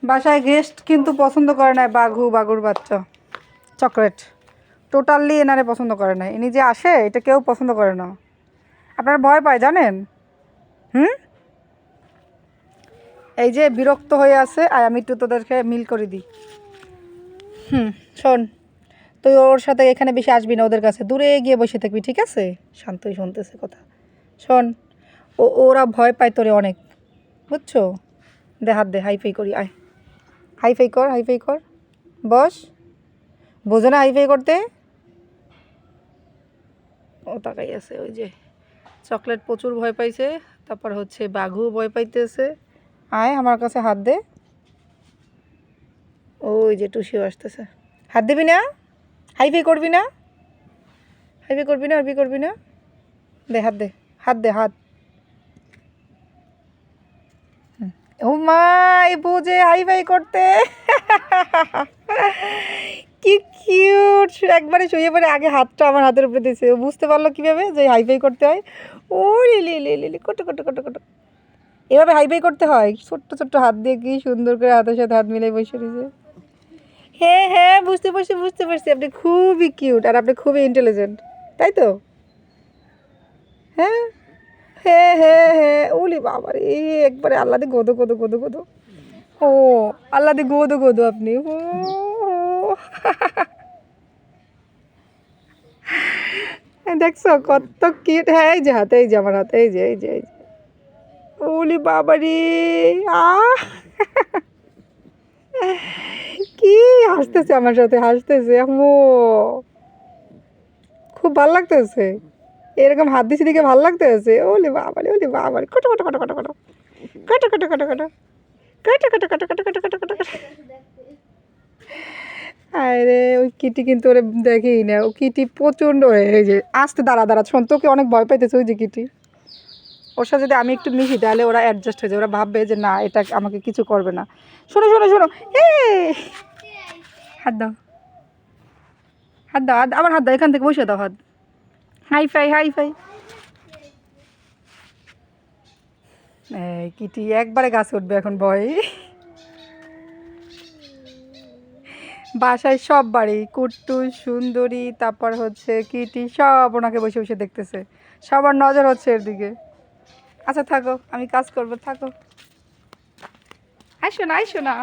বাসায় গেস্ট কিন্তু পছন্দ করে না বাঘুর বাচ্চা চকলেট, টোটালি এনারে পছন্দ করে না। ইনি যে আসে এটা কেউ পছন্দ করে না, আপনারা ভয় পায় জানেন। এই যে বিরক্ত হয়ে আছে, আর আমি একটু তোদেরকে মিল করে দিই। শোন, তুই ওর সাথে এখানে বেশি আসবি না, ওদের কাছে দূরে গিয়ে বসে থাকবি, ঠিক আছে? শান্তই শুনতেছে কথা। শোন, ওরা ভয় পায় তোরে অনেক, বুঝছো? দে হাত দে, হাইফাই করি, আয় হাইফাই কর, বস। বোঝো না হাইফাই করতে? ও তাকাই আছে, ওই যে চকলেট প্রচুর ভয় পাইছে, তারপর হচ্ছে বাঘু ভয় পাইতেছে। আয় আমার কাছে হাত দে। ওই যে টুসিও আসতেছে, হাত দিবি না? হাইফাই করবি না? হাইফাই করবি না? দে হাত দে, হাত। ও মা, এই বোঝে হাইফাই করতে। কি কিউট, একবারে শুয়ে পড়ে আগে হাতটা আমার হাতের উপরে দিয়েছে। ও বুঝতে পারলো কীভাবে যে হাইফাই করতে হয়। ও লি কোটো এভাবে হাইফাই করতে হয়, ছোট্ট ছোট্ট হাত দিয়ে কি সুন্দর করে হাতের সাথে হাত মিলাই বসে রয়েছে। হ্যাঁ বুঝতে পারছি, আপনি খুবই কিউট আর আপনি খুবই ইন্টেলিজেন্ট, তাই তো? হ্যাঁ ওলি বাবা রে, একবারে আল্লাদি গোদো। ও আল্লাদি গোদো আপনি। ও দেখছো কত কিউট। হ্যাঁ এই যে হাতে, এই যে আমার হাতে, এই যে ওলি বাবা রে, কি হাসতেছে আমার সাথে, আমো খুব ভাল লাগতেছে, এরকম হাত দিছি দিকে ভাল লাগতেছে। ওলি বাবা রে কটো আরে ওই কিটি কিন্তু ওরে দেখেই না, ও কিটি প্রচণ্ড এই যে আসতে দাঁড়া শোন, তোকে অনেক ভয় পাইতেছে ওই যে কিটি। ওর সাথে যদি আমি একটু মিশি তাহলে ওরা অ্যাডজাস্ট হয়ে যায়, ওরা ভাববে যে না এটা আমাকে কিছু করবে না। শোনো এ হাত দাও, আবার হাত দাও, এখান থেকে বসে দাও হাত। হাইফাই এই কিটি একবারে গাছে উঠবে এখন ভয়। বাসায় সব বাড়ি কুট্টু সুন্দরী, তারপর হচ্ছে কিটি, সব ওনাকে বসে দেখতেছে, সবার নজর হচ্ছে এর দিকে। আচ্ছা থাকো, আমি কাজ করবো, থাকো। আইসো না